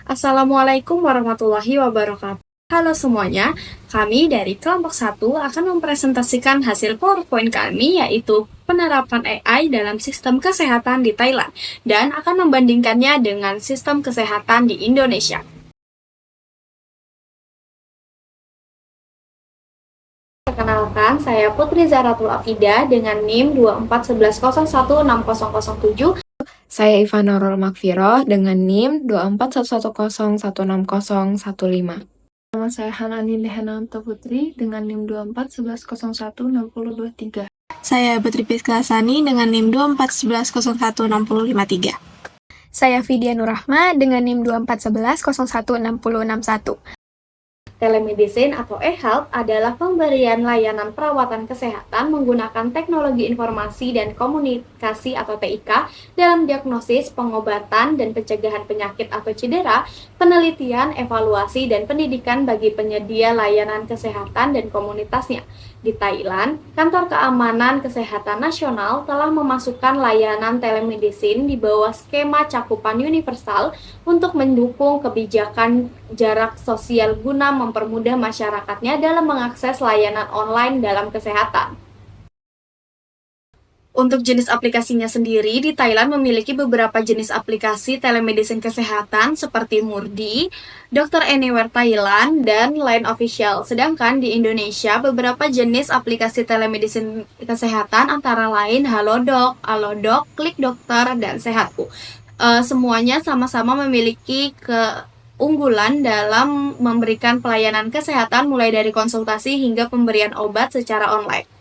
Assalamualaikum warahmatullahi wabarakatuh. Halo semuanya, kami dari kelompok 1 akan mempresentasikan hasil PowerPoint kami yaitu penerapan AI dalam sistem kesehatan di Thailand dan akan membandingkannya dengan sistem kesehatan di Indonesia. Perkenalkan, saya Putri Zaratul Afida dengan NIM 2411016007. Saya Iva Nurul Makfiroh dengan NIM 2411016015. Nama saya Hanani Lehananta Putri dengan NIM 2411016023. Saya Putri Piskasani dengan NIM 2411016053. Saya Vidya Nurrahma dengan NIM 2411016061. Telemedicine atau e-health adalah pemberian layanan perawatan kesehatan menggunakan teknologi informasi dan komunikasi atau TIK dalam diagnosis, pengobatan, dan pencegahan penyakit atau cedera, penelitian, evaluasi, dan pendidikan bagi penyedia layanan kesehatan dan komunitasnya. Di Thailand, Kantor Keamanan Kesehatan Nasional telah memasukkan layanan telemedicine di bawah skema cakupan universal untuk mendukung kebijakan jarak sosial guna mempermudah masyarakatnya dalam mengakses layanan online dalam kesehatan. Untuk jenis aplikasinya sendiri, di Thailand memiliki beberapa jenis aplikasi telemedicine kesehatan seperti Murdi, Dr. Anywhere Thailand, dan Line Official. Sedangkan di Indonesia, beberapa jenis aplikasi telemedicine kesehatan antara lain Halodoc, Alodoc, Klik Dokter, dan Sehatku. Semuanya sama-sama memiliki keunggulan dalam memberikan pelayanan kesehatan mulai dari konsultasi hingga pemberian obat secara online.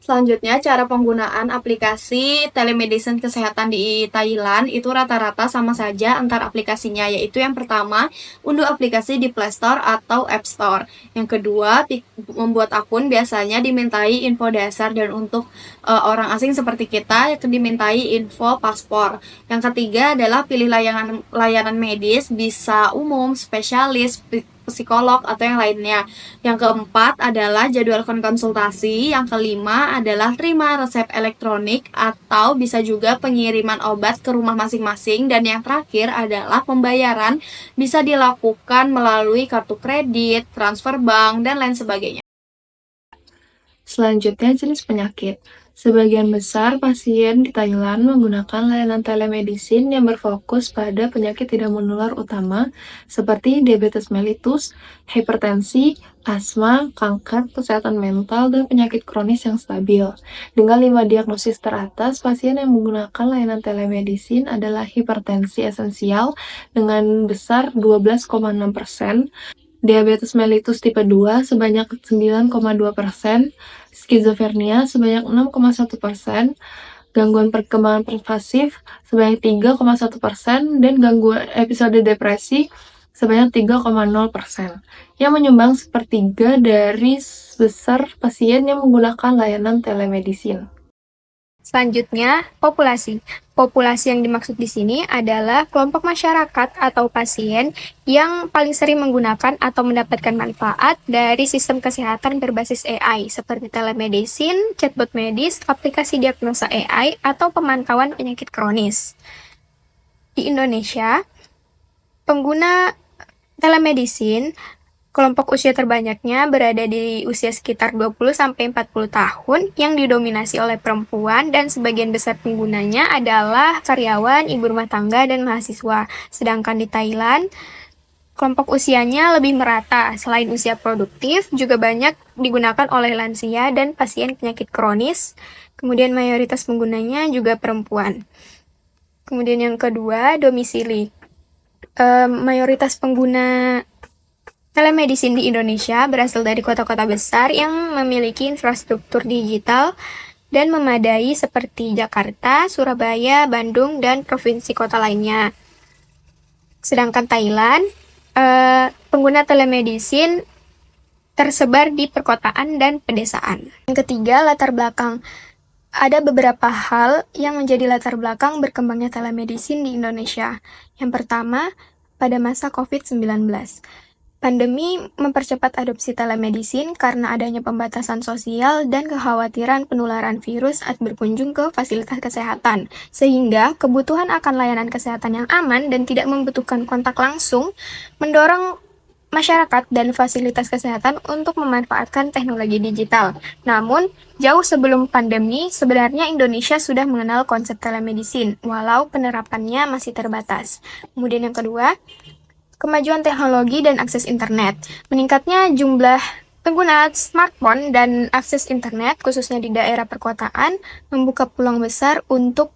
Selanjutnya, cara penggunaan aplikasi telemedicine kesehatan di Thailand itu rata-rata sama saja antar aplikasinya, yaitu yang pertama, unduh aplikasi di Play Store atau App Store. Yang kedua, membuat akun biasanya dimintai info dasar dan untuk orang asing seperti kita dimintai info paspor. Yang ketiga adalah pilih layanan medis, bisa umum, spesialis, psikolog, atau yang lainnya. Yang keempat adalah jadwalkan konsultasi. Yang kelima adalah terima resep elektronik atau bisa juga pengiriman obat ke rumah masing-masing. Dan yang terakhir adalah pembayaran bisa dilakukan melalui kartu kredit, transfer bank, dan lain sebagainya. Selanjutnya, jenis penyakit. Sebagian besar pasien di Thailand menggunakan layanan telemedicine yang berfokus pada penyakit tidak menular utama seperti diabetes mellitus, hipertensi, asma, kanker, kesehatan mental, dan penyakit kronis yang stabil. Dengan 5 diagnosis teratas, pasien yang menggunakan layanan telemedicine adalah hipertensi esensial dengan besar 12,6%, diabetes mellitus tipe 2 sebanyak 9,2%, skizofrenia sebanyak 6,1%, gangguan perkembangan pervasif sebanyak 3,1%, dan gangguan episode depresi sebanyak 3,0%, yang menyumbang sepertiga dari besar pasien yang menggunakan layanan telemedicine. Selanjutnya, populasi. Populasi yang dimaksud di sini adalah kelompok masyarakat atau pasien yang paling sering menggunakan atau mendapatkan manfaat dari sistem kesehatan berbasis AI seperti telemedicine, chatbot medis, aplikasi diagnosa AI, atau pemantauan penyakit kronis. Di Indonesia, pengguna telemedicine kelompok usia terbanyaknya berada di usia sekitar 20-40 tahun yang didominasi oleh perempuan dan sebagian besar penggunanya adalah karyawan, ibu rumah tangga, dan mahasiswa. Sedangkan di Thailand, kelompok usianya lebih merata. Selain usia produktif, juga banyak digunakan oleh lansia dan pasien penyakit kronis. Kemudian mayoritas penggunanya juga perempuan. Kemudian yang kedua, domisili. Mayoritas pengguna telemedicine di Indonesia berasal dari kota-kota besar yang memiliki infrastruktur digital dan memadai seperti Jakarta, Surabaya, Bandung, dan provinsi kota lainnya. Sedangkan Thailand, pengguna telemedicine tersebar di perkotaan dan pedesaan. Yang ketiga, latar belakang. Ada beberapa hal yang menjadi latar belakang berkembangnya telemedicine di Indonesia. Yang pertama, pada masa COVID-19. Pandemi mempercepat adopsi telemedicine karena adanya pembatasan sosial dan kekhawatiran penularan virus saat berkunjung ke fasilitas kesehatan, sehingga kebutuhan akan layanan kesehatan yang aman dan tidak membutuhkan kontak langsung mendorong masyarakat dan fasilitas kesehatan untuk memanfaatkan teknologi digital. Namun, jauh sebelum pandemi, sebenarnya Indonesia sudah mengenal konsep telemedicine, walau penerapannya masih terbatas. Kemudian yang kedua, kemajuan teknologi dan akses internet. Meningkatnya jumlah pengguna smartphone dan akses internet, khususnya di daerah perkotaan, membuka peluang besar untuk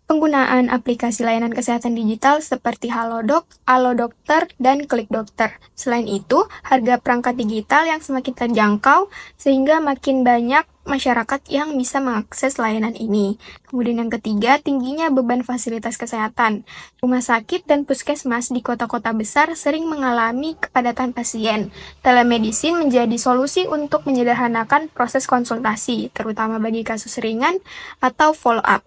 penggunaan aplikasi layanan kesehatan digital seperti Halodoc, Alodokter, dan Klik Dokter. Selain itu, harga perangkat digital yang semakin terjangkau sehingga makin banyak masyarakat yang bisa mengakses layanan ini. Kemudian yang ketiga, tingginya beban fasilitas kesehatan. Rumah sakit dan puskesmas di kota-kota besar sering mengalami kepadatan pasien. Telemedicine menjadi solusi untuk menyederhanakan proses konsultasi, terutama bagi kasus ringan atau follow-up.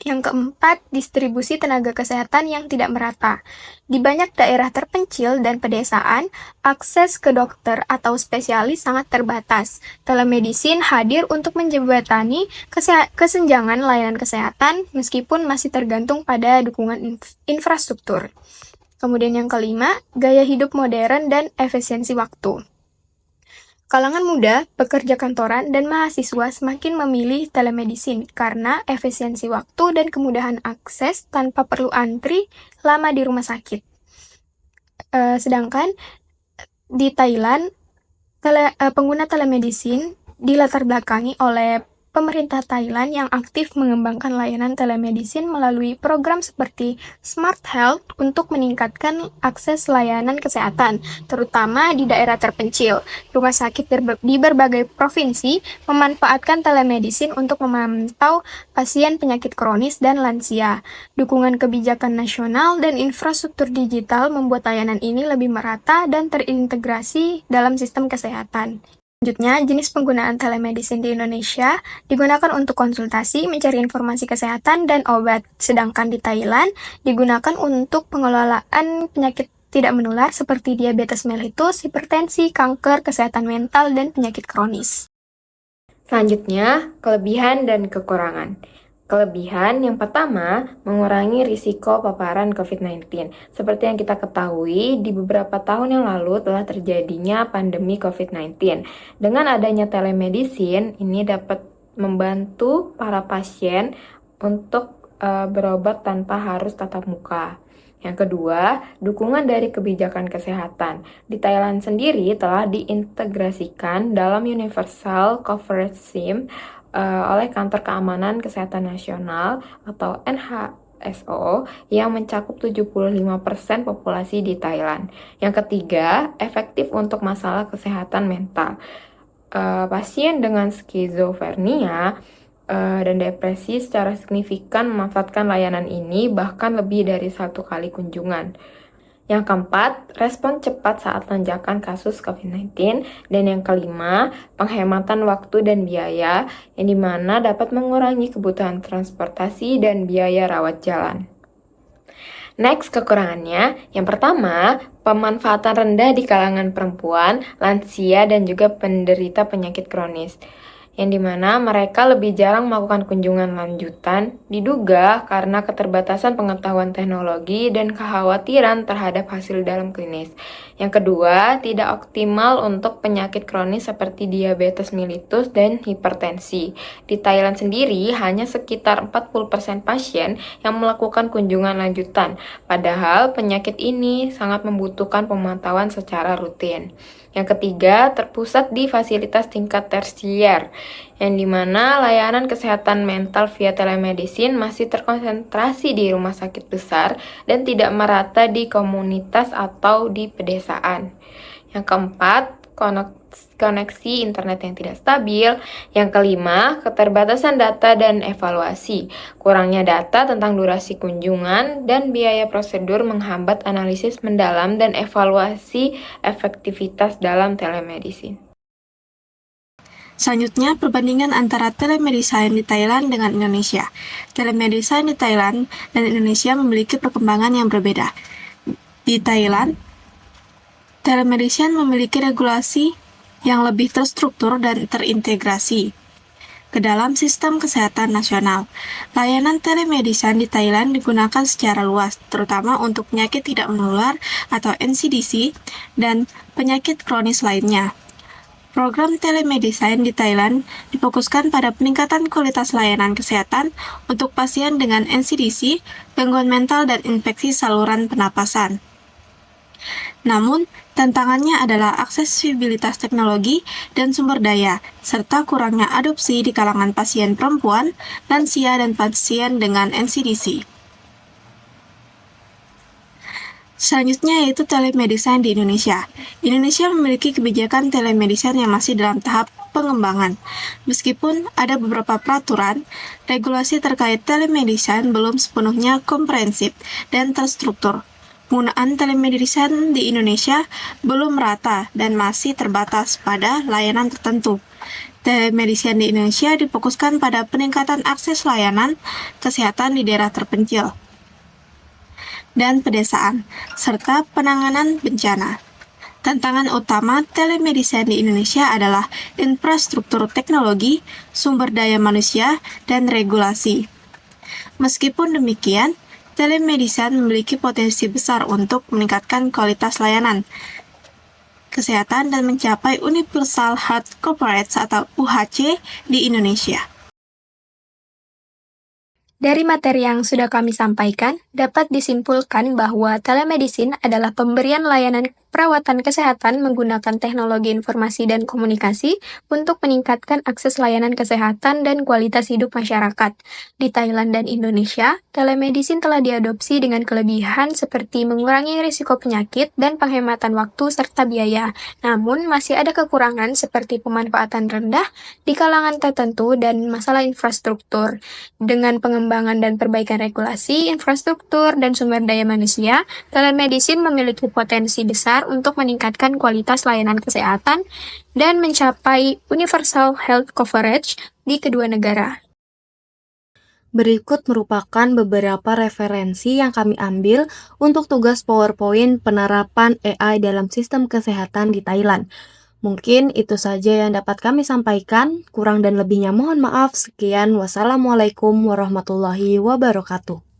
Yang keempat, distribusi tenaga kesehatan yang tidak merata. Di banyak daerah terpencil dan pedesaan, akses ke dokter atau spesialis sangat terbatas. Telemedicine hadir untuk menjembatani kesenjangan layanan kesehatan meskipun masih tergantung pada dukungan infrastruktur. Kemudian yang kelima, gaya hidup modern dan efisiensi waktu. Kalangan muda, pekerja kantoran, dan mahasiswa semakin memilih telemedicine karena efisiensi waktu dan kemudahan akses tanpa perlu antri lama di rumah sakit. Sedangkan di Thailand, pengguna telemedicine dilatar belakangi oleh pemerintah Thailand yang aktif mengembangkan layanan telemedicine melalui program seperti Smart Health untuk meningkatkan akses layanan kesehatan, terutama di daerah terpencil. Rumah sakit di berbagai provinsi memanfaatkan telemedicine untuk memantau pasien penyakit kronis dan lansia. Dukungan kebijakan nasional dan infrastruktur digital membuat layanan ini lebih merata dan terintegrasi dalam sistem kesehatan. Selanjutnya, jenis penggunaan telemedicine di Indonesia digunakan untuk konsultasi, mencari informasi kesehatan, dan obat. Sedangkan di Thailand, digunakan untuk pengelolaan penyakit tidak menular seperti diabetes mellitus, hipertensi, kanker, kesehatan mental, dan penyakit kronis. Selanjutnya, kelebihan dan kekurangan. Kelebihan yang pertama, mengurangi risiko paparan COVID-19. Seperti yang kita ketahui, di beberapa tahun yang lalu telah terjadinya pandemi COVID-19. Dengan adanya telemedicine, ini dapat membantu para pasien untuk berobat tanpa harus tatap muka. Yang kedua, dukungan dari kebijakan kesehatan. Di Thailand sendiri telah diintegrasikan dalam Universal Coverage Scheme oleh Kantor Keamanan Kesehatan Nasional atau NHSO yang mencakup 75% populasi di Thailand. Yang ketiga, efektif untuk masalah kesehatan mental. Pasien dengan skizofrenia dan depresi secara signifikan memanfaatkan layanan ini bahkan lebih dari 1 kali kunjungan. Yang keempat, respon cepat saat lonjakan kasus COVID-19. Dan yang kelima, penghematan waktu dan biaya, yang dimana dapat mengurangi kebutuhan transportasi dan biaya rawat jalan. Next, kekurangannya. Yang pertama, pemanfaatan rendah di kalangan perempuan, lansia, dan juga penderita penyakit kronis, yang dimana mereka lebih jarang melakukan kunjungan lanjutan, diduga karena keterbatasan pengetahuan teknologi dan kekhawatiran terhadap hasil dalam klinis. Yang kedua, tidak optimal untuk penyakit kronis seperti diabetes mellitus dan hipertensi. Di Thailand sendiri, hanya sekitar 40% pasien yang melakukan kunjungan lanjutan, padahal penyakit ini sangat membutuhkan pemantauan secara rutin. Yang ketiga, terpusat di fasilitas tingkat tersier, yang dimana layanan kesehatan mental via telemedicine masih terkonsentrasi di rumah sakit besar dan tidak merata di komunitas atau di pedesaan. Yang keempat, koneksi internet yang tidak stabil. Yang kelima, keterbatasan data dan evaluasi. Kurangnya data tentang durasi kunjungan dan biaya prosedur menghambat analisis mendalam dan evaluasi efektivitas dalam telemedicine. Selanjutnya, perbandingan antara telemedicine di Thailand dengan Indonesia. Telemedicine di Thailand dan Indonesia memiliki perkembangan yang berbeda. Di Thailand, Telemedicine memiliki regulasi yang lebih terstruktur dan terintegrasi ke dalam sistem kesehatan nasional. Layanan telemedicine di Thailand digunakan secara luas, terutama untuk penyakit tidak menular atau NCDC dan penyakit kronis lainnya. Program telemedicine di Thailand difokuskan pada peningkatan kualitas layanan kesehatan untuk pasien dengan NCDC, gangguan mental, dan infeksi saluran pernapasan. Namun, tantangannya adalah aksesibilitas teknologi dan sumber daya, serta kurangnya adopsi di kalangan pasien perempuan, lansia, dan pasien dengan NCDC. Selanjutnya yaitu telemedicine di Indonesia. Indonesia memiliki kebijakan telemedicine yang masih dalam tahap pengembangan. Meskipun ada beberapa peraturan, regulasi terkait telemedicine belum sepenuhnya komprehensif dan terstruktur. Penggunaan telemedicine di Indonesia belum merata dan masih terbatas pada layanan tertentu. Telemedicine di Indonesia difokuskan pada peningkatan akses layanan kesehatan di daerah terpencil dan pedesaan, serta penanganan bencana. Tantangan utama telemedicine di Indonesia adalah infrastruktur teknologi, sumber daya manusia, dan regulasi. Meskipun demikian, telemedicine memiliki potensi besar untuk meningkatkan kualitas layanan kesehatan dan mencapai Universal Health Coverage atau UHC di Indonesia. Dari materi yang sudah kami sampaikan, dapat disimpulkan bahwa telemedicine adalah pemberian layanan perawatan kesehatan menggunakan teknologi informasi dan komunikasi untuk meningkatkan akses layanan kesehatan dan kualitas hidup masyarakat. Di Thailand dan Indonesia, telemedicine telah diadopsi dengan kelebihan seperti mengurangi risiko penyakit dan penghematan waktu serta biaya. Namun, masih ada kekurangan seperti pemanfaatan rendah di kalangan tertentu dan masalah infrastruktur. Dengan pengembangan dan perbaikan regulasi, infrastruktur, dan sumber daya manusia, telemedicine memiliki potensi besar untuk meningkatkan kualitas layanan kesehatan dan mencapai universal health coverage di kedua negara. Berikut merupakan beberapa referensi yang kami ambil untuk tugas PowerPoint penerapan AI dalam sistem kesehatan di Thailand. Mungkin itu saja yang dapat kami sampaikan. Kurang dan lebihnya mohon maaf. Sekian, wassalamualaikum warahmatullahi wabarakatuh.